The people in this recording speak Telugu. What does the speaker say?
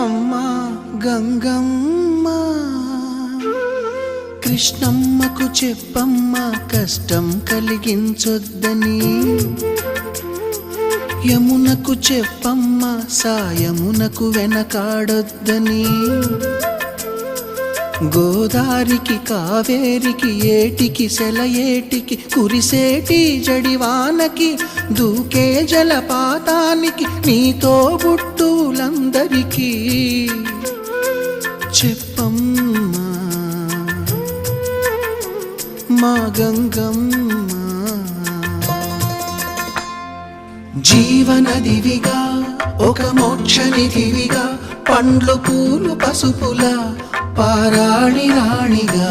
అమ్మా గంగమ్మ, కృష్ణమ్మకు చెప్పమ్మా కష్టం కలిగించొద్దని, యమునకు చెప్పమ్మా సాయమునకు వెనకాడొద్దని, గోదారికి కావేరికి ఏటికి సెలయేటికి కురిసేటి జడివానకి దూకే జలపాతానికి నీతో బుట్టులందరికీ చెప్పమ్మా మా గంగమ్మ. జీవనదివిగా ఒక మోక్షనిధివిగా పండ్లు పూలు పసుపుల పారాణి రాణిగా